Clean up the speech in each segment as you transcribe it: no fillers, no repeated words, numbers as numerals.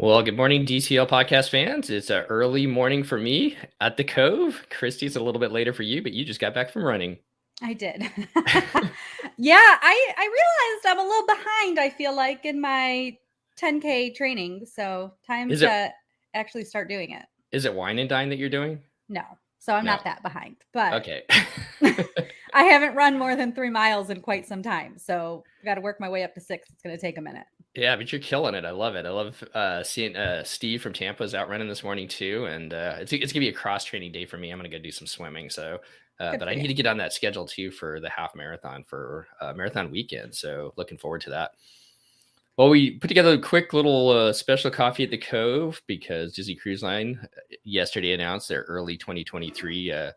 Well, good morning, DCL podcast fans. It's an early morning for me at the Cove. Christy's a little bit later for you, but you just got back from running. I did. Yeah, I realized I'm a little behind, I feel like, in my 10K training. So time Is it to actually start doing it. is it wine and dine that you're doing? No. So I'm No. not that behind, but Okay. I haven't run more than 3 miles in quite some time. So I've got to work my way up to 6. It's going to take a minute. Yeah, but you're killing it. I love it. I love seeing Steve from Tampa is out running this morning too, and it's gonna be a cross training day for me. I'm gonna go do some swimming. So, Good but for I you. need to get on that schedule too for the half marathon for marathon weekend. So looking forward to that. Well, we put together a quick little special coffee at the Cove because Disney Cruise Line yesterday announced their early 2023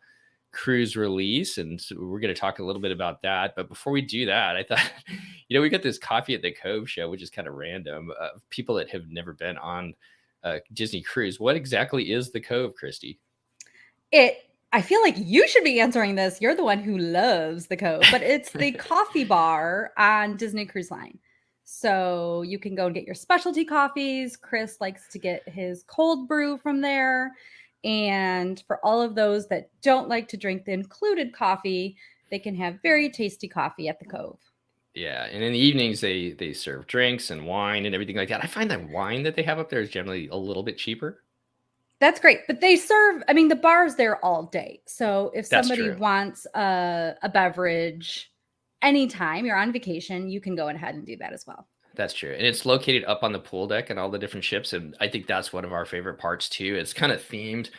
cruise release. And so we're going to talk a little bit about that. But before we do that, I thought, we got this Coffee at the Cove show, which is kind of random. People that have never been on Disney Cruise. What exactly is the Cove, Christy? I feel like you should be answering this. You're the one who loves the Cove, but it's the coffee bar on Disney Cruise Line. So you can go and get your specialty coffees. Chris likes to get his cold brew from there. And for all of those that don't like to drink the included coffee, they can have very tasty coffee at the Cove. Yeah, and in the evenings they serve drinks and wine and everything like that. I find that wine that they have up there is generally a little bit cheaper. That's great. But they serve, I mean, the bar's there all day. So if That's somebody true. wants a beverage anytime you're on vacation, you can go ahead and do that as well. That's true. And it's located up on the pool deck and all the different ships. And I think that's one of our favorite parts too. It's kind of themed.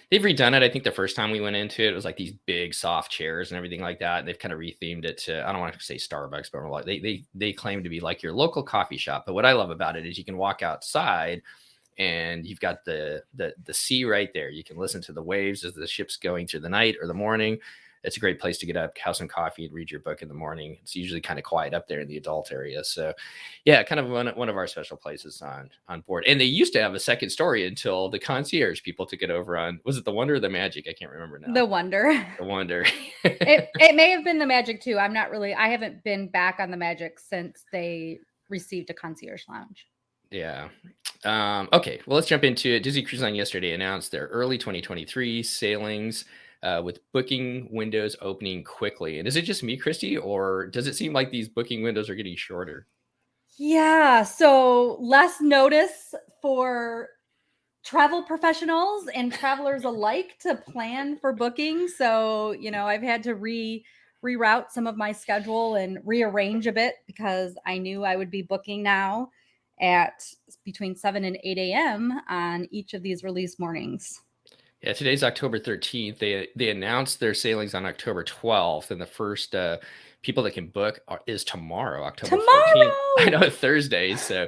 They've redone it. I think the first time we went into it, it was like these big soft chairs and everything like that. And they've kind of rethemed it to, I don't want to say Starbucks, but like they claim to be like your local coffee shop. But what I love about it is you can walk outside and you've got the sea right there. You can listen to the waves as the ship's going through the night or the morning. It's a great place to get up, have some coffee, and read your book in the morning. It's usually kind of quiet up there in the adult area. So, yeah, kind of one of our special places on board. And they used to have a second story until the concierge people took it over on. Was it the Wonder or the Magic? I can't remember now. The Wonder. The Wonder. It may have been the Magic too. I'm not really, I haven't been back on the Magic since they received a concierge lounge. Yeah. Okay, well, let's jump into it. Disney Cruise Line yesterday announced their early 2023 sailings with booking windows opening quickly. And is it just me, Christy, or does it seem like these booking windows are getting shorter? Yeah. So less notice for travel professionals and travelers alike to plan for booking. So, I've had to reroute some of my schedule and rearrange a bit because I knew I would be booking now at between 7 and 8 a.m. on each of these release mornings. Yeah, today's October 13th. They announced their sailings on October 12th, and the first people that can book is tomorrow, October 14th. I know, Thursday. So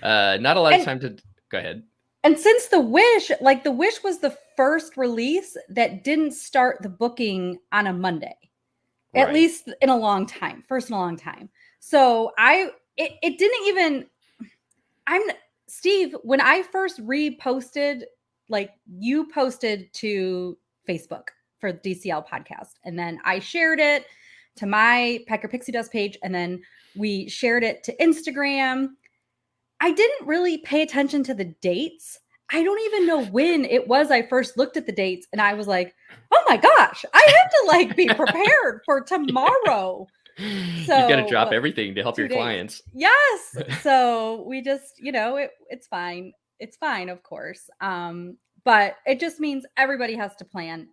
not a lot of time to go ahead. And since the Wish was the first release that didn't start the booking on a Monday, Right. at least in a long time, first in a long time. So it didn't even, Steve, when I first reposted, like you posted to Facebook for the DCL podcast, and then I shared it to my Packer Pixie Dust page, and then we shared it to Instagram. I didn't really pay attention to the dates. I don't even know when it was I first looked at the dates and I was like, oh my gosh, I have to be prepared for tomorrow. So you've got to drop everything to help your clients. Yes. So we just, it's fine. It's fine, of course. But it just means everybody has to plan.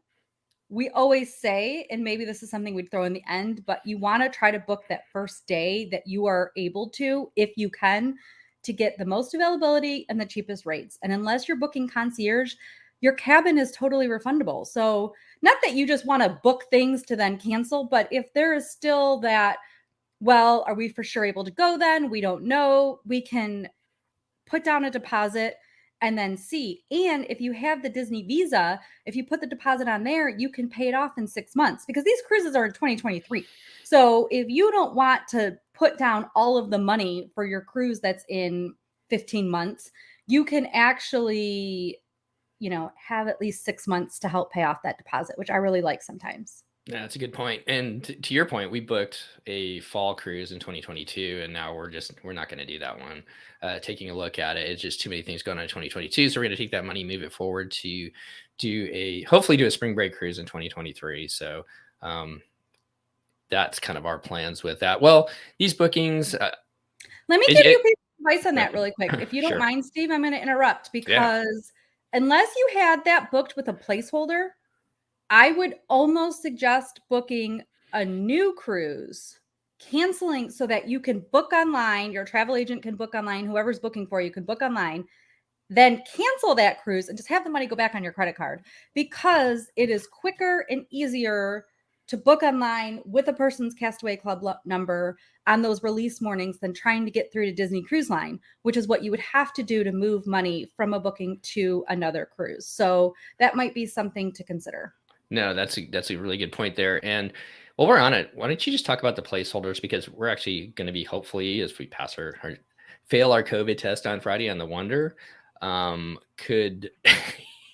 We always say, and maybe this is something we'd throw in the end, but you want to try to book that first day that you are able to, if you can, to get the most availability and the cheapest rates. And unless you're booking concierge, your cabin is totally refundable. So not that you just want to book things to then cancel, but if there is still that, well, are we for sure able to go then? We don't know. We can put down a deposit and then see. And if you have the Disney Visa, if you put the deposit on there, you can pay it off in 6 months because these cruises are in 2023. So if you don't want to put down all of the money for your cruise that's in 15 months, you can actually, have at least 6 months to help pay off that deposit, which I really like sometimes. Yeah, that's a good point. And to your point, we booked a fall cruise in 2022, and now we're not going to do that one. Taking a look at it, it's just too many things going on in 2022. So we're going to take that money, move it forward to hopefully do a spring break cruise in 2023. So um, that's kind of our plans with that. Well, these bookings, Let me it, give you it, a piece of advice on that really quick. If you don't sure, mind, Steve, I'm going to interrupt yeah, because unless you had that booked with a placeholder, I would almost suggest booking a new cruise, canceling so that you can book online. Your travel agent can book online. Whoever's booking for you can book online. Then cancel that cruise and just have the money go back on your credit card because it is quicker and easier to book online with a person's Castaway Club number on those release mornings than trying to get through to Disney Cruise Line, which is what you would have to do to move money from a booking to another cruise. So that might be something to consider. no, that's a really good point there. And while we're on it, why don't you just talk about the placeholders, because we're actually going to be, hopefully, as we pass our fail our COVID test on Friday on the Wonder, could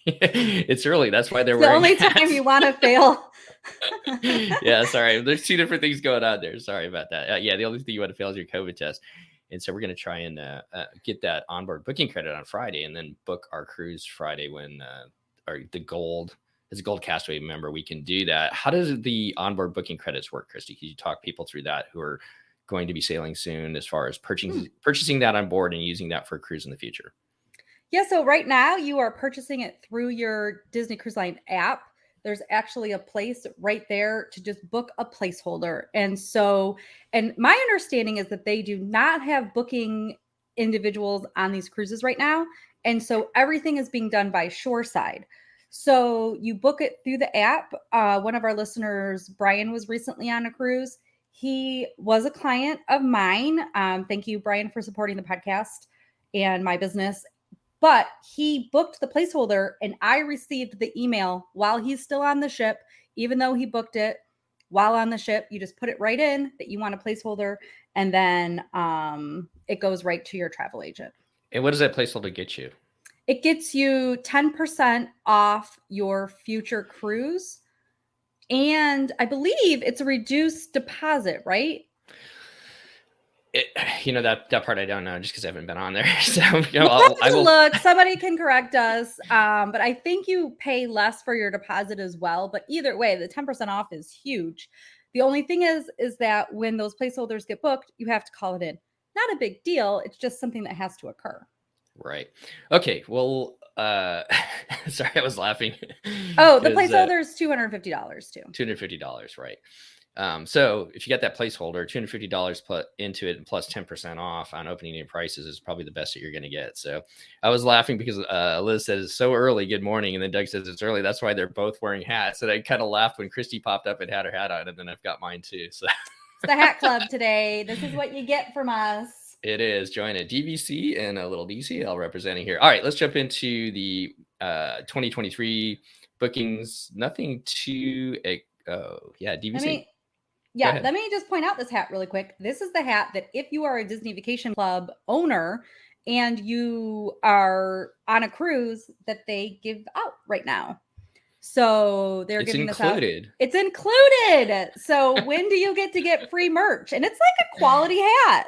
it's early. That's why they're It's the wearing only time hats. you want to fail. Yeah, sorry. There's two different things going on there. Sorry about that. Yeah, the only thing you want to fail is your COVID test. And so we're going to try and get that onboard booking credit on Friday, and then book our cruise Friday when the gold, as a gold Castaway member, we can do that. How does the onboard booking credits work, Christy? Can you talk people through that who are going to be sailing soon, as far as purchasing that on board and using that for a cruise in the future? Yeah, so right now you are purchasing it through your Disney Cruise Line app. There's actually a place right there to just book a placeholder. And my understanding is that they do not have booking individuals on these cruises right now. And so everything is being done by shoreside. So you book it through the app. One of our listeners, Brian, was recently on a cruise. He was a client of mine. Thank you, Brian, for supporting the podcast and my business. But he booked the placeholder and I received the email while he's still on the ship, even though he booked it while on the ship. You just put it right in that you want a placeholder, and then it goes right to your travel agent. And what does that placeholder get you? It gets you 10% off your future cruise. And I believe it's a reduced deposit, right? That part I don't know, just because I haven't been on there. So I will look. Somebody can correct us, but I think you pay less for your deposit as well. But either way, the 10% off is huge. The only thing is that when those placeholders get booked, you have to call it in. Not a big deal. It's just something that has to occur. Right. Okay. Well, sorry, I was laughing. Oh, the placeholder is $250 too. $250, right? So if you got that placeholder, $250 put into it and plus 10% off on opening day prices is probably the best that you're going to get. So I was laughing because Liz says it's so early. Good morning. And then Doug says it's early. That's why they're both wearing hats. And I kind of laughed when Christy popped up and had her hat on, and then I've got mine too. So it's the hat club today. This is what you get from us. It is. Join a DVC and a little DCL representing here. All right, let's jump into the 2023 bookings. Nothing too, DVC. Let me just point out this hat really quick. This is the hat that if you are a Disney Vacation Club owner and you are on a cruise, that they give out right now. So they're giving this out. It's included. So when do you get free merch? And it's like a quality hat.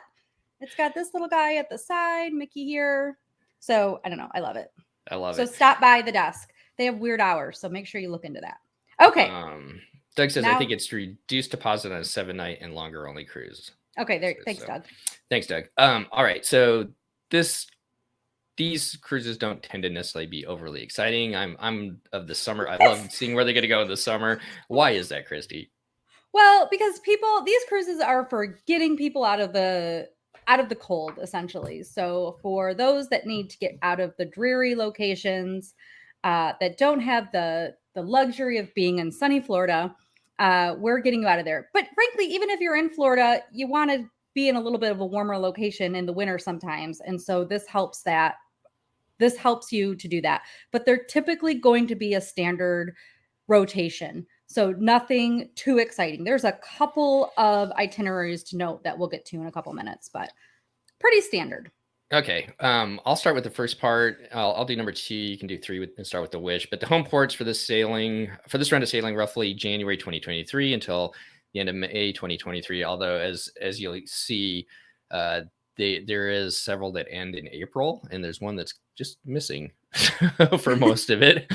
It's got this little guy at the side, Mickey here. So I don't know. I love it. So stop by the desk. They have weird hours, so make sure you look into that. Okay. Doug says, I think it's reduced deposit on a 7-night and longer only cruise. Okay, thanks, Doug. Thanks, Doug. All right. So these cruises don't tend to necessarily be overly exciting. I'm of the summer. I love seeing where they're going to go in the summer. Why is that, Christy? Well, because these cruises are for getting people out of the cold, essentially. So for those that need to get out of the dreary locations, that don't have the luxury of being in sunny Florida, we're getting you out of there. But frankly, even if you're in Florida, you want to be in a little bit of a warmer location in the winter sometimes. And so this helps you to do that. But they're typically going to be a standard rotation. So nothing too exciting. There's a couple of itineraries to note that we'll get to in a couple minutes, but pretty standard. Okay. I'll start with the first part. I'll do number two. You can do three and start with the Wish. But the home ports for this round of sailing, roughly January 2023 until the end of May 2023. Although, as you'll see, uh, there is several that end in April, and there's one that's just missing for most of it.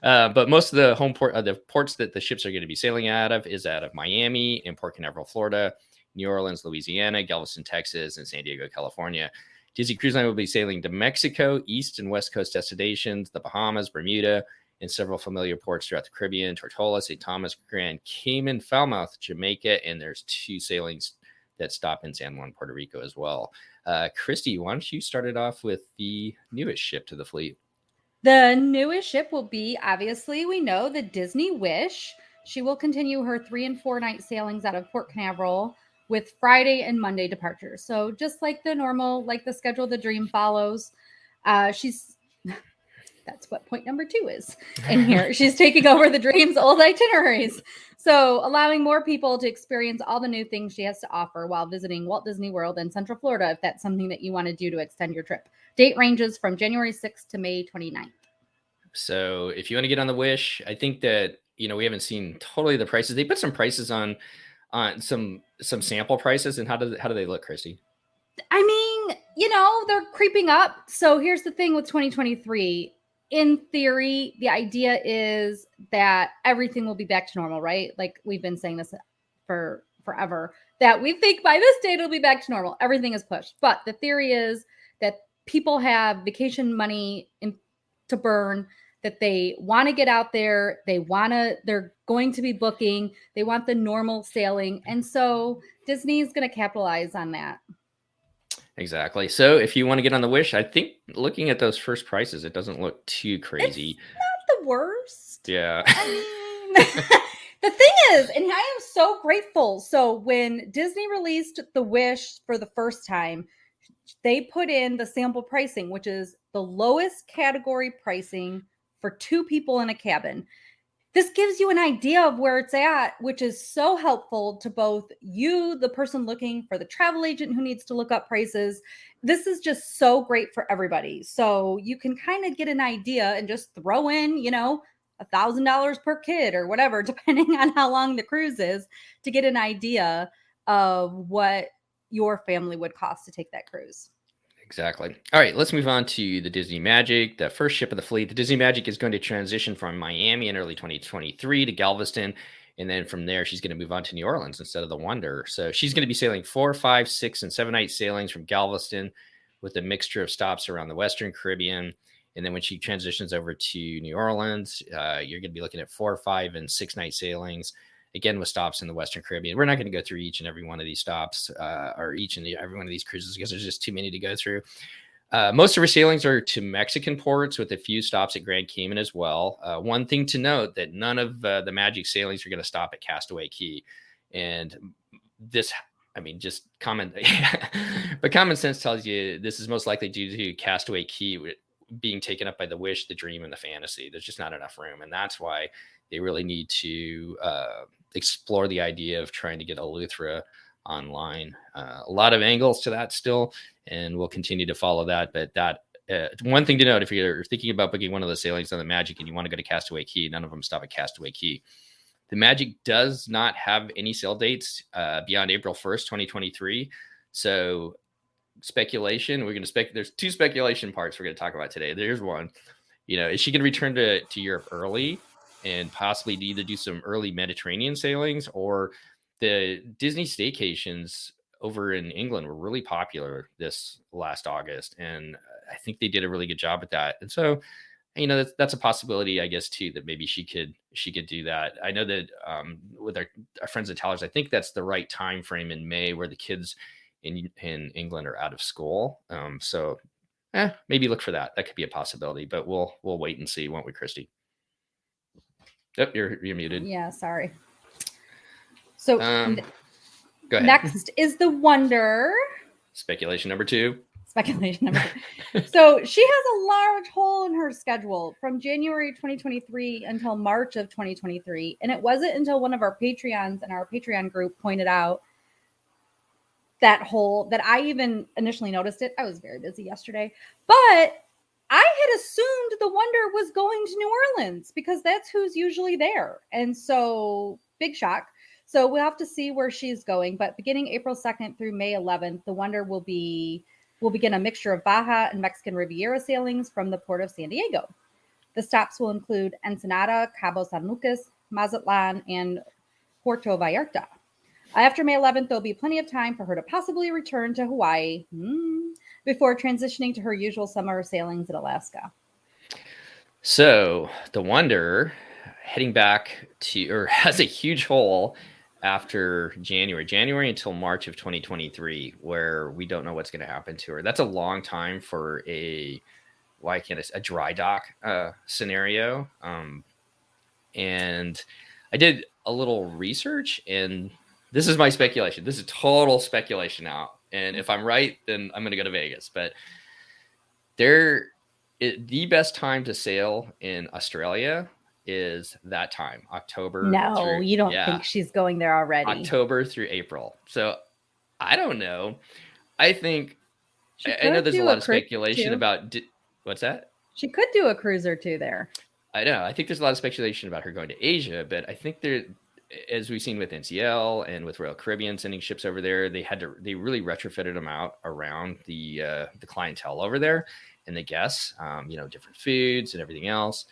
But most of the the ports that the ships are going to be sailing out of is out of Miami and Port Canaveral, Florida, New Orleans, Louisiana, Galveston, Texas, and San Diego, California. Disney Cruise Line will be sailing to Mexico, East and West Coast destinations, the Bahamas, Bermuda, and several familiar ports throughout the Caribbean: Tortola, St. Thomas, Grand Cayman, Falmouth, Jamaica, and there's 2 sailings that stop in San Juan, Puerto Rico as well. Christy, why don't you start it off with the newest ship to the fleet? The newest ship will be, obviously, we know, the Disney Wish. She will continue her 3 and 4 night sailings out of Port Canaveral with Friday and Monday departures. So just like the normal, like the schedule the Dream follows, she's that's what point number 2 is in here. She's taking over the Dream's old itineraries. So allowing more people to experience all the new things she has to offer while visiting Walt Disney World and Central Florida, if that's something that you want to do to extend your trip. Date ranges from January 6th to May 29th. So if you want to get on the Wish, I think that, we haven't seen totally the prices. They put some prices on some sample prices. And how do they look, Christy? I mean, they're creeping up. So here's the thing with 2023. In theory, the idea is that everything will be back to normal, right? Like we've been saying this for forever, that we think by this date it'll be back to normal. Everything is pushed. But the theory is that people have vacation money to burn, that they want to get out there. They're going to be booking. They want the normal sailing. And so Disney is going to capitalize on that. Exactly. So if you want to get on the Wish, I think looking at those first prices, it doesn't look too crazy. It's not the worst. Yeah. I mean, the thing is, and I am so grateful. So when Disney released the Wish for the first time, they put in the sample pricing, which is the lowest category pricing for 2 people in a cabin. This gives you an idea of where it's at, which is so helpful to both you, the person looking for the travel agent who needs to look up prices. This is just so great for everybody. So you can kind of get an idea and just throw in, $1,000 per kid or whatever, depending on how long the cruise is, to get an idea of what your family would cost to take that cruise. Exactly. All right, let's move on to the Disney Magic, the first ship of the fleet. The Disney Magic is going to transition from Miami in early 2023 to Galveston. And then from there, she's going to move on to New Orleans instead of the Wonder. So she's going to be sailing 4, 5, 6, and 7 night sailings from Galveston with a mixture of stops around the Western Caribbean. And then when she transitions over to New Orleans, you're going to be looking at 4, 5, and 6 night sailings, again with stops in the Western Caribbean. We're not going to go through each and every one of these stops or each and every one of these cruises because there's just too many to go through. Most of her sailings are to Mexican ports with a few stops at Grand Cayman as well. One thing to note that none of the Magic sailings are going to stop at Castaway Cay. And this, just common, but common sense tells you this is most likely due to Castaway Cay being taken up by the Wish, the Dream, and the Fantasy. There's just not enough room. And that's why they really need to explore the idea of trying to get Eleuthera online. A lot of angles to that still, and we'll continue to follow that. But that one thing to note, if you're thinking about booking one of the sailings on the Magic and you want to go to Castaway Cay, none of them stop at Castaway Cay. The Magic does not have any sail dates beyond April 1st, 2023. So speculation, there's 2 speculation parts we're going to talk about today. There's one, is she going to return to Europe early and possibly either do some early Mediterranean sailings, or the Disney staycations over in England were really popular this last August. And I think they did a really good job at that. And so, that's a possibility, I guess, too, that maybe she could do that. I know that with our friends at Towers, I think that's the right time frame in May where the kids in England are out of school. So maybe look for that. That could be a possibility, but we'll wait and see, won't we, Christy? Yep, you're muted. Yeah, sorry. So go ahead. Next is the Wonder. Speculation number 2. So she has a large hole in her schedule from January 2023 until March of 2023. And it wasn't until one of our Patreons and our Patreon group pointed out that I even initially noticed it. I was very busy yesterday, but I had assumed the Wonder was going to New Orleans because that's who's usually there. And so, big shock. So we'll have to see where she's going. But beginning April 2nd through May 11th, the Wonder will begin a mixture of Baja and Mexican Riviera sailings from the port of San Diego. The stops will include Ensenada, Cabo San Lucas, Mazatlan, and Puerto Vallarta. After May 11th, there'll be plenty of time for her to possibly return to Hawaii before transitioning to her usual summer sailings in Alaska. So the Wonder heading back to, or has a huge hole after January until March of 2023, where we don't know what's going to happen to her. That's a long time for a dry dock scenario. And I did a little research, and this is my speculation. This is total speculation now. And if I'm right, then I'm going to go to Vegas. But the best time to sail in Australia is that time, October. No, you don't think she's going there already? October through April. So I don't know. I think I know there's a lot of speculation about what's that? She could do a cruise or two there. I know. I think there's a lot of speculation about her going to Asia, but I think there, as we've seen with NCL and with Royal Caribbean sending ships over there, they really retrofitted them out around the clientele over there and the guests, different foods and everything else.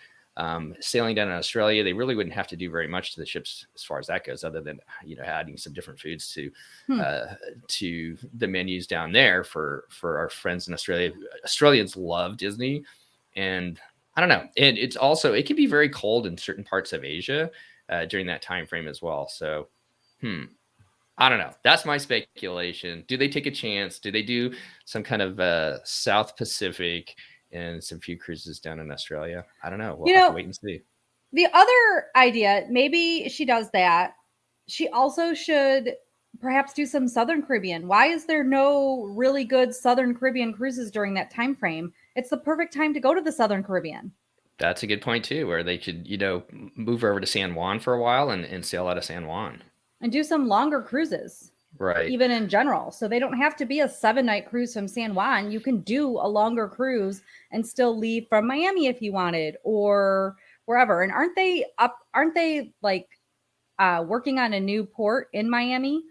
Sailing down in Australia, they really wouldn't have to do very much to the ships as far as that goes, other than adding some different foods to the menus down there for our friends in Australia. Australians love Disney, and I don't know. And it can be very cold in certain parts of Asia during that time frame as well. So, I don't know. That's my speculation. Do they take a chance? Do they do some kind of South Pacific and some few cruises down in Australia? I don't know. We'll have to wait and see. The other idea, maybe she does that. She also should perhaps do some Southern Caribbean. Why is there no really good Southern Caribbean cruises during that time frame? It's the perfect time to go to the Southern Caribbean. That's a good point too, where they could, move over to San Juan for a while and sail out of San Juan. And do some longer cruises. Right. Even in general. So they don't have to be a 7-night cruise from San Juan. You can do a longer cruise and still leave from Miami if you wanted, or wherever. And aren't they working on a new port in Miami?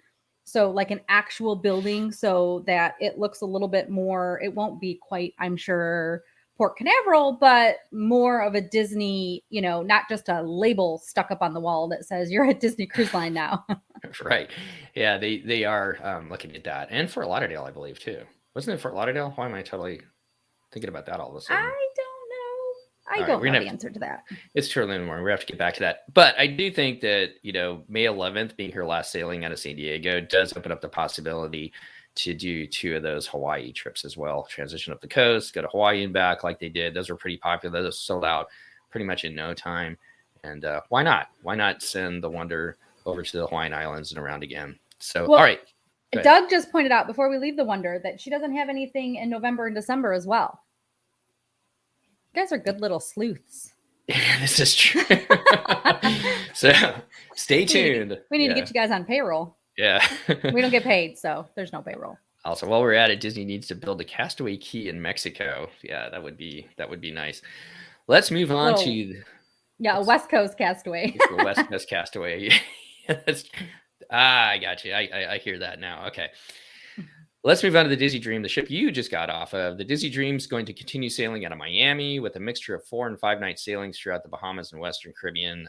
So like an actual building, so that it looks a little bit more, it won't be quite, I'm sure, Port Canaveral, but more of a Disney, not just a label stuck up on the wall that says you're at Disney Cruise Line now. Right. Yeah, they are looking at that. And Fort Lauderdale, I believe, too. Wasn't it Fort Lauderdale? Why am I totally thinking about that all of a sudden? I don't know. I don't know the answer to that. It's too early in the morning. We have to get back to that. But I do think that, May 11th being her last sailing out of San Diego does open up the possibility to do 2 of those Hawaii trips as well. Transition up the coast, go to Hawaii and back like they did. Those were pretty popular. Those sold out pretty much in no time. And why not? Why not send the Wonder over to the Hawaiian Islands and around again? So, all right. Doug just pointed out before we leave the Wonder that she doesn't have anything in November and December as well. You guys are good little sleuths. Yeah, this is true. So stay tuned. We need to get you guys on payroll. Yeah. We don't get paid, so there's no payroll. Also, while we're at it, Disney needs to build a Castaway Key in Mexico. Yeah, that would be nice. Let's move on to a West Coast Castaway. West Coast Castaway. I got you. I hear that now. Okay. Let's move on to the Disney Dream, the ship you just got off of. The Disney Dream is going to continue sailing out of Miami with a mixture of 4 and 5 night sailings throughout the Bahamas and Western Caribbean.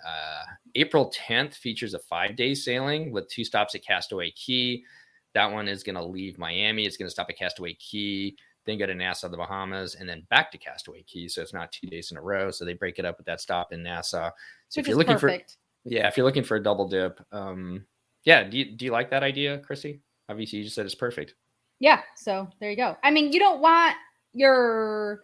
April 10th features a 5-day sailing with 2 stops at Castaway Key. That one is going to leave Miami. It's going to stop at Castaway Key, then go to Nassau, the Bahamas, and then back to Castaway Key. So it's not 2 days in a row. So they break it up with that stop in Nassau. So if you're looking if you're looking for a double dip, do you like that idea, Chrissy? Obviously, you just said it's perfect. Yeah, so there you go. I mean, you don't want your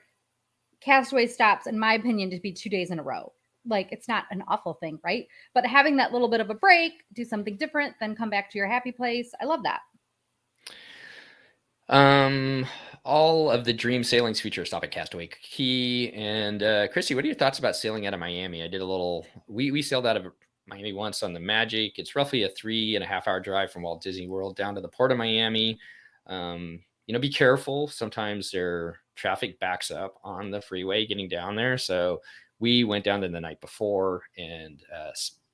Castaway stops, in my opinion, to be 2 days in a row. Like, it's not an awful thing, right? But having that little bit of a break, do something different, then come back to your happy place. I love that. All of the Dream sailings feature a stop at Castaway Key. And Chrissy, what are your thoughts about sailing out of Miami? I did a little. We sailed out of Miami once on the Magic. It's roughly a 3.5 hour drive from Walt Disney World down to the Port of Miami. Be careful. Sometimes their traffic backs up on the freeway getting down there. So we went down there the night before and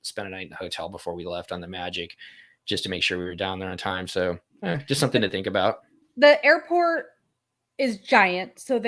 spent a night in the hotel before we left on the Magic, just to make sure we were down there on time. So just something to think about. The airport is giant. So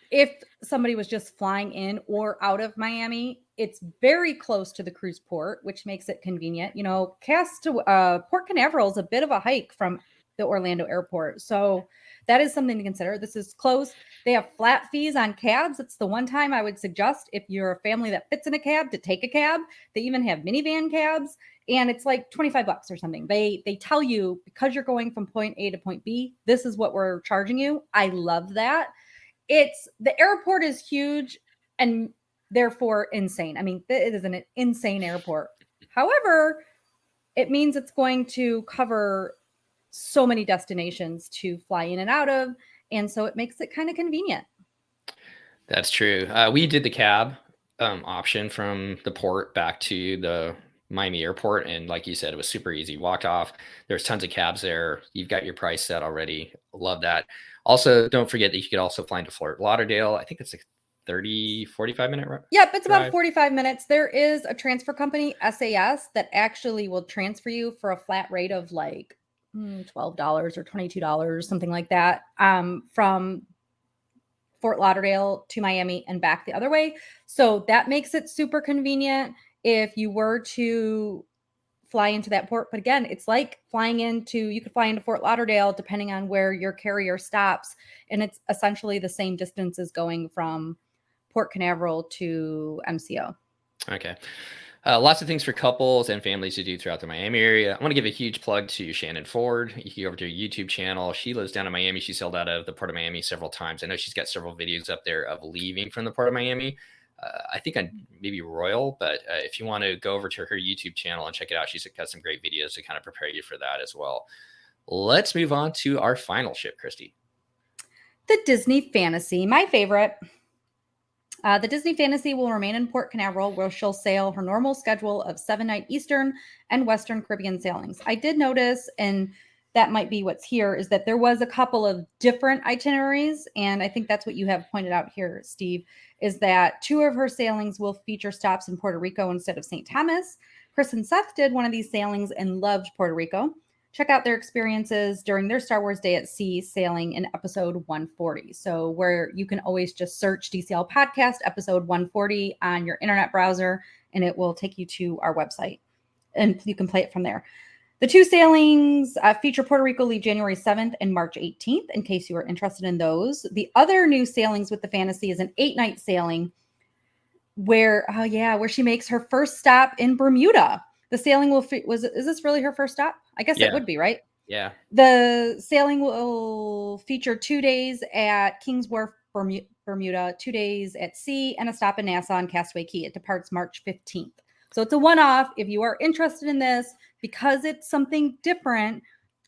if somebody was just flying in or out of Miami, it's very close to the cruise port, which makes it convenient. Port Canaveral is a bit of a hike from the Orlando airport. So that is something to consider. This is close. They have flat fees on cabs. It's the one time I would suggest, if you're a family that fits in a cab, to take a cab. They even have minivan cabs, and it's like $25 or something. They tell you, because you're going from point A to point B, this is what we're charging you. I love that. The airport is huge and therefore insane. I mean, it is an insane airport. However, it means it's going to cover so many destinations to fly in and out of. And so it makes it kind of convenient. That's true. We did the cab option from the port back to the Miami airport. And like you said, it was super easy. Walked off. There's tons of cabs there. You've got your price set already. Love that. Also, don't forget that you could also fly into Fort Lauderdale. I think it's like 45 minute ride. Yep, it's about 45 minutes. There is a transfer company, SAS, that actually will transfer you for a flat rate of like $12 or $22, something like that, from Fort Lauderdale to Miami and back the other way. So that makes it super convenient if you were to fly into that port. But again, it's like you could fly into Fort Lauderdale depending on where your carrier stops. And it's essentially the same distance as going from Port Canaveral to MCO. Okay. Lots of things for couples and families to do throughout the Miami area. I want to give a huge plug to Shannon Ford. You can go over to her YouTube channel. She lives down in Miami. She sailed out of the Port of Miami several times. I know she's got several videos up there of leaving from the Port of Miami. I think on maybe Royal, but if you want to go over to her YouTube channel and check it out, she's got some great videos to kind of prepare you for that as well. Let's move on to our final ship, Christy. The Disney Fantasy, my favorite. The Disney Fantasy will remain in Port Canaveral, where she'll sail her normal schedule of 7-night Eastern and Western Caribbean sailings. I did notice, and that might be what's here, is that there was a couple of different itineraries. And I think that's what you have pointed out here, Steve, is that 2 of her sailings will feature stops in Puerto Rico instead of St. Thomas. Chris and Seth did one of these sailings and loved Puerto Rico. Check out their experiences during their Star Wars Day at Sea sailing in episode 140. So where you can always just search DCL Podcast episode 140 on your internet browser, and it will take you to our website, and you can play it from there. The 2 sailings feature Puerto Rico leave January 7th and March 18th, in case you are interested in those. The other new sailings with the Fantasy is an 8-night sailing where she makes her first stop in Bermuda. The sailing is this really her first stop? I guess it would be, right? Yeah. The sailing will feature 2 days at Kings Wharf, Bermuda, 2 days at sea, and a stop in Nassau and Castaway Cay. It departs March 15th. So it's a one-off. If you are interested in this, because it's something different,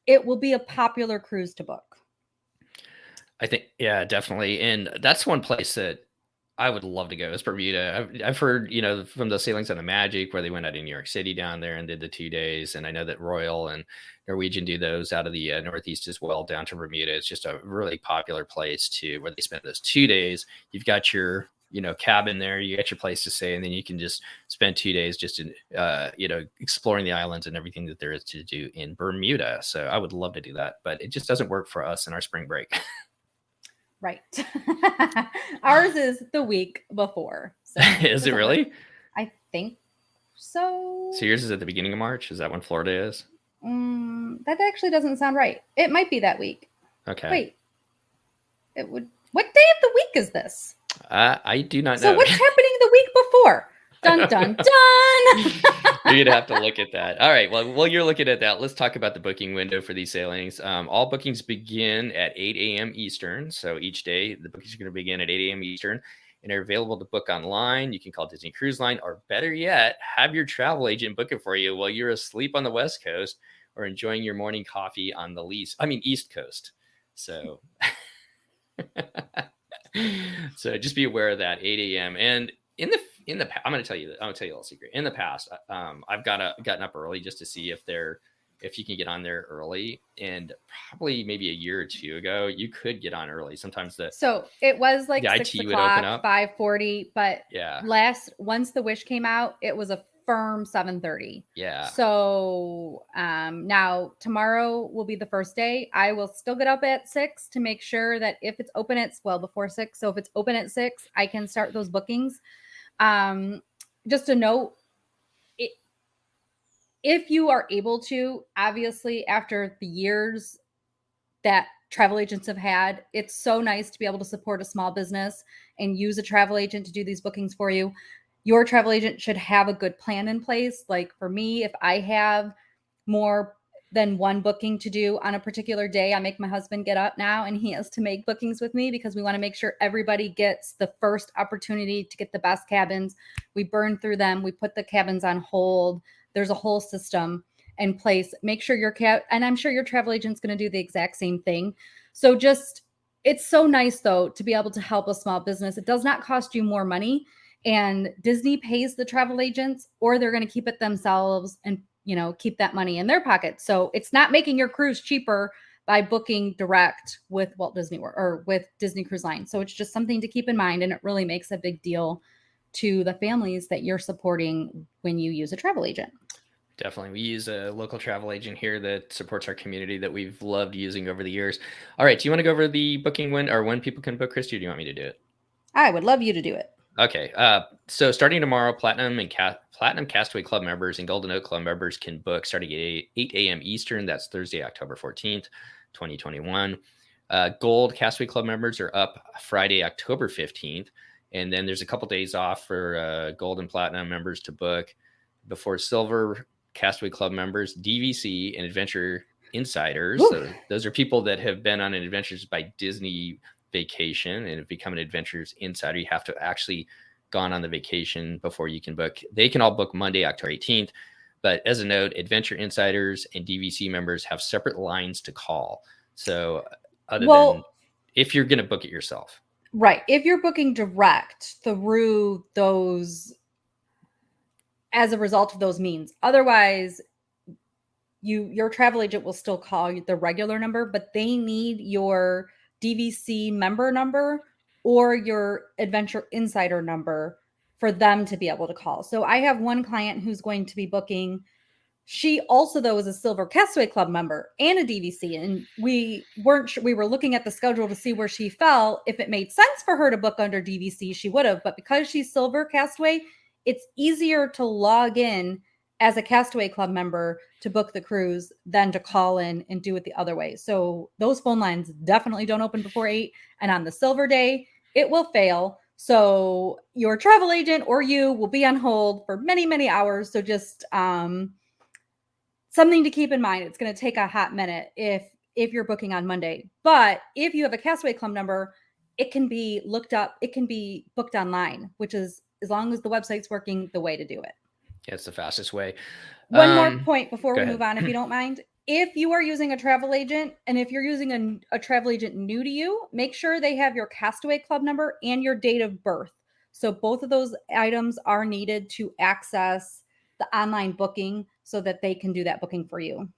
it will be a popular cruise to book. I think, yeah, definitely. And that's one place that I would love to go, is Bermuda. I've heard, from the sailings on the Magic, where they went out of New York City down there and did the 2 days. And I know that Royal and Norwegian do those out of the Northeast as well, down to Bermuda. It's just a really popular place where they spend those 2 days. You've got your, cabin there, you got your place to stay, and then you can just spend 2 days just in, exploring the islands and everything that there is to do in Bermuda. So I would love to do that, but it just doesn't work for us in our spring break. Right. Ours is the week before. So is it really? I think so. So yours is at the beginning of March? Is that when Florida is? That actually doesn't sound right. It might be that week. Okay. Wait. What day of the week is this? I do not know. So what's happening the week before? Dun, dun, dun. You're going to have to look at that. All right. Well, while you're looking at that, let's talk about the booking window for these sailings. All bookings begin at 8 a.m. Eastern. So each day, the bookings are going to begin at 8 a.m. Eastern, and they're available to book online. You can call Disney Cruise Line, or better yet, have your travel agent book it for you while you're asleep on the West Coast or enjoying your morning coffee on the East Coast. So, so just be aware of that, 8 a.m. And I'm going to tell you a little secret. In the past, I've gotten up early just to see if you can get on there early, and probably maybe a year or two ago, you could get on early. Sometimes So it was like the 6 IT would open o'clock, up. 5:40, but Yeah. once the Wish came out, it was a firm 7:30. Yeah. So now tomorrow will be the first day. I will still get up at 6 to make sure that if it's open at, well, before 6. So if it's open at 6, I can start those bookings. Just a note, if you are able to, obviously, after the years that travel agents have had, it's so nice to be able to support a small business and use a travel agent to do these bookings for you. Your travel agent should have a good plan in place. Like for me, if I have more than one booking to do on a particular day, I make my husband get up now and he has to make bookings with me because we want to make sure everybody gets the first opportunity to get the best cabins. We burn through them. We put the cabins on hold. There's a whole system in place. Make sure and I'm sure your travel agent's going to do the exact same thing. So it's so nice though to be able to help a small business. It does not cost you more money, and Disney pays the travel agents, or they're going to keep it themselves and keep that money in their pocket. So it's not making your cruise cheaper by booking direct with Walt Disney World or with Disney Cruise Line. So it's just something to keep in mind, and it really makes a big deal to the families that you're supporting when you use a travel agent. Definitely. We use a local travel agent here that supports our community that we've loved using over the years. All right. Do you want to go over the booking when people can book, Christy, or do you want me to do it? I would love you to do it. Okay. So starting tomorrow, Platinum Castaway Club members and Golden Oak Club members can book starting at 8 a.m. Eastern. That's Thursday, October 14th, 2021. Gold Castaway Club members are up Friday, October 15th. And then there's a couple days off for Gold and Platinum members to book before Silver Castaway Club members, DVC, and Adventure Insiders. So those are people that have been on an Adventures by Disney vacation and have become an Adventures Insider. You have to actually gone on the vacation before you can book. They can all book Monday, October 18th. But as a note, Adventure Insiders and DVC members have separate lines to call. So than if you're going to book it yourself. Right. If you're booking direct through those, as a result of those means, otherwise your travel agent will still call you the regular number, but they need your DVC member number or your Adventure Insider number for them to be able to call. So I have one client who's going to be booking. She also, though, is a Silver Castaway Club member and a DVC. And we weren't sure. We were looking at the schedule to see where she fell. If it made sense for her to book under DVC, she would have. But because she's Silver Castaway, it's easier to log in as a Castaway Club member to book the cruise than to call in and do it the other way. So those phone lines definitely don't open before 8. And on the Silver day, it will fail. So your travel agent or you will be on hold for many, many hours. So just something to keep in mind. It's going to take a hot minute if you're booking on Monday. But if you have a Castaway Club number, it can be looked up. It can be booked online, which is, as long as the website's working, the way to do it. Yeah, it's the fastest way. One more point before we move on, if you don't mind. If you are using a travel agent, and if you're using a travel agent new to you, make sure they have your Castaway Club number and your date of birth. So both of those items are needed to access the online booking so that they can do that booking for you.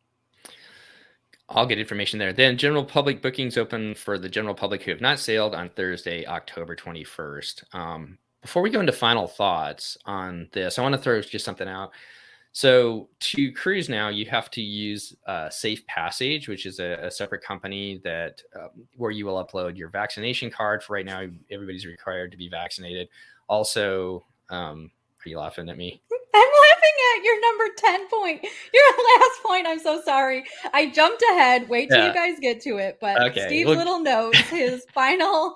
I'll get information there. Then general public bookings open for the general public who have not sailed on Thursday, October 21st. Before we go into final thoughts on this, I want to throw just something out. So to cruise now, you have to use Safe Passage, which is a separate company that where you will upload your vaccination card. For right now, everybody's required to be vaccinated. Also, are you laughing at me? I'm laughing at your number 10 point. Your last point. I'm so sorry. I jumped ahead. Wait till you guys get to it. But okay. Steve's little notes, his final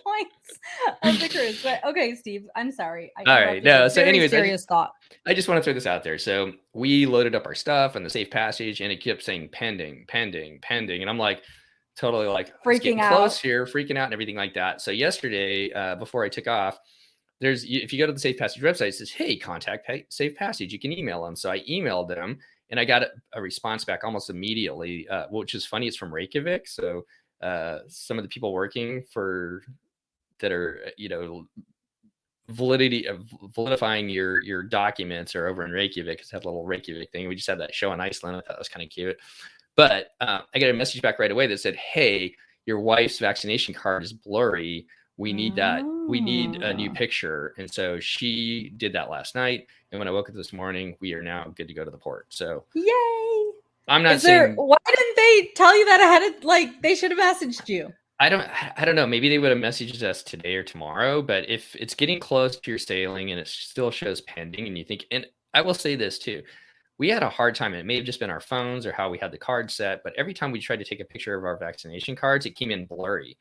points of the cruise. But okay, Steve, I'm sorry. All right. No. So anyways, serious thought. I just want to throw this out there. So we loaded up our stuff on the Safe Passage and it kept saying pending. And I'm like, totally like freaking out. Close here, freaking out and everything like that. So yesterday, before I took off, if you go to the Safe Passage website, it says, hey, contact Safe Passage. You can email them. So I emailed them and I got a response back almost immediately, which is funny. It's from Reykjavik. So some of the people working that are, validifying your documents are over in Reykjavik, because I had a little Reykjavik thing. We just had that show in Iceland. I thought that was kind of cute. But I got a message back right away that said, "Hey, your wife's vaccination card is blurry. We need that. We need a new Oh. picture." And so she did that last night. And when I woke up this morning, we are now good to go to the port. So Yay! I'm not Is there? saying, Why didn't they tell you that ahead of, like, they should have messaged you? I don't know. Maybe they would have messaged us today or tomorrow, but if it's getting close to your sailing and it still shows pending and you think, and I will say this too, we had a hard time. It may have just been our phones or how we had the card set, but every time we tried to take a picture of our vaccination cards, it came in blurry.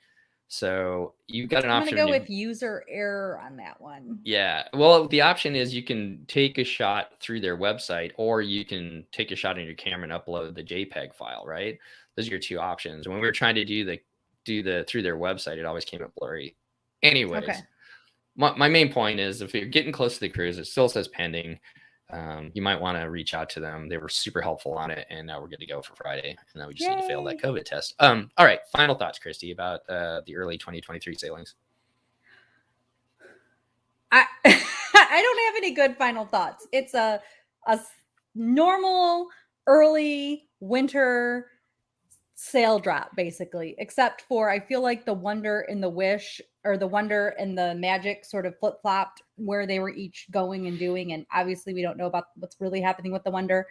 So you've got an I'm gonna option. go with user error on that one. Yeah. Well, the option is you can take a shot through their website, or you can take a shot on your camera and upload the JPEG file, right? Those are your two options. When we were trying to do the through their website, it always came up blurry. Anyways, Okay. my main point is, if you're getting close to the cruise, it still says pending. You might want to reach out to them. They were super helpful on it, and now we're good to go for Friday. And now we just need to fail that COVID test. All right. Final thoughts, Christy, about the early 2023 sailings. I I don't have any good final thoughts. It's a normal early winter sail drop, basically, except for I feel like the Wonder and the Wish, or the Wonder and the Magic, sort of flip-flopped where they were each going and doing, and obviously we don't know about what's really happening with the Wonder.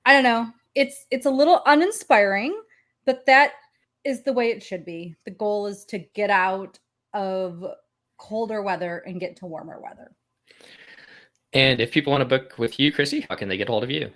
I don't know. It's a little uninspiring, but that is the way it should be. The goal is to get out of colder weather and get to warmer weather. And if people want to book with you, Christy, how can they get hold of you?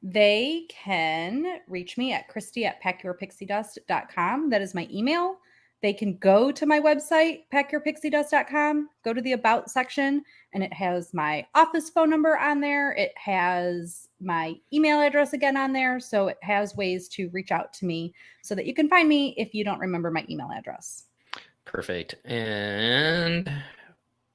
They can reach me at Christy@packyourpixiedust.com. That is my email. They can go to my website, packyourpixiedust.com, go to the About section, and it has my office phone number on there. It has my email address again on there. So it has ways to reach out to me so that you can find me if you don't remember my email address. Perfect. And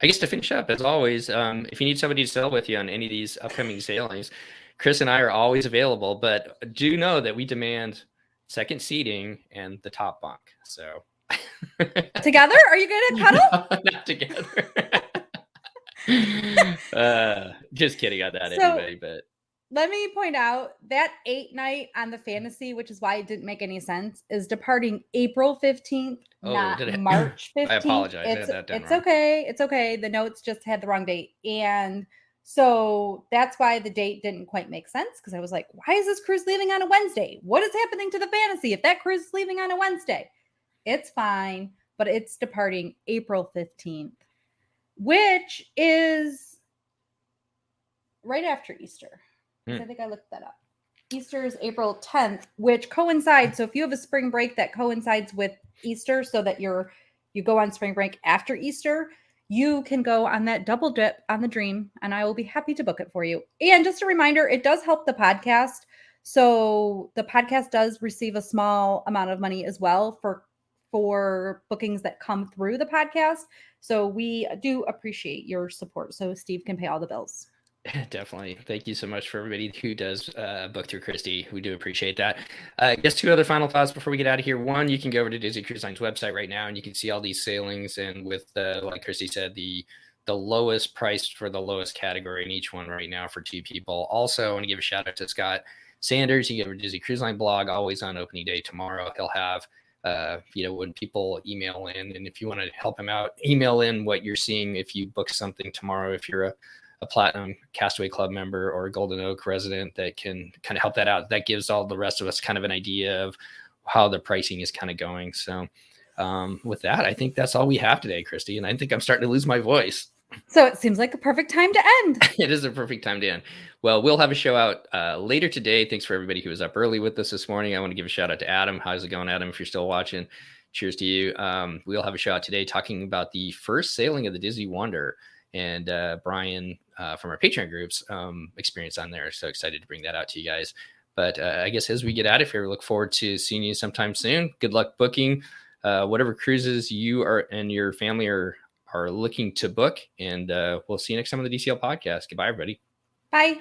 I guess to finish up, as always, if you need somebody to sail with you on any of these upcoming sailings, Chris and I are always available, but do know that we demand second seating and the top bunk. So Together? Are you going to cuddle? No, not together. Just kidding on that, anyway. But let me point out that 8 night on the Fantasy, which is why it didn't make any sense, is departing April 15th, not March 15th. I apologize. It's okay. It's okay. The notes just had the wrong date. And so that's why the date didn't quite make sense, because I was like, why is this cruise leaving on a Wednesday? What is happening to the Fantasy if that cruise is leaving on a Wednesday? It's fine, but it's departing April 15th, which is right after Easter. I think I looked that up. Easter is April 10th, which coincides. So if you have a spring break that coincides with Easter, so that you go on spring break after Easter, you can go on that double dip on the Dream, and I will be happy to book it for you. And just a reminder, it does help the podcast. So the podcast does receive a small amount of money as well for bookings that come through the podcast. So we do appreciate your support, so Steve can pay all the bills. Definitely. Thank you so much for everybody who does book through Christy. We do appreciate that. I guess 2 other final thoughts before we get out of here. One, you can go over to Disney Cruise Line's website right now, and you can see all these sailings, and with like Christy said, the lowest price for the lowest category in each one right now for 2 people. Also, I want to give a shout out to Scott Sanders. You can go over to Disney Cruise Line blog, always on opening day tomorrow. He'll have when people email in, and if you want to help him out, email in what you're seeing if you book something tomorrow, if you're a Platinum Castaway Club member or a Golden Oak resident, that can kind of help that out. That gives all the rest of us kind of an idea of how the pricing is kind of going. So with that, I think that's all we have today, Christy. And I think I'm starting to lose my voice. So it seems like a perfect time to end. It is a perfect time to end. Well, we'll have a show out later today. Thanks for everybody who was up early with us this morning. I want to give a shout out to Adam. How's it going, Adam? If you're still watching, cheers to you. We'll have a show out today talking about the first sailing of the Disney Wonder, and Brian from our Patreon groups experience on there. So excited to bring that out to you guys. But I guess as we get out of here, we look forward to seeing you sometime soon. Good luck booking whatever cruises you are and your family are looking to book. And we'll see you next time on the DCL podcast. Goodbye, everybody. Bye.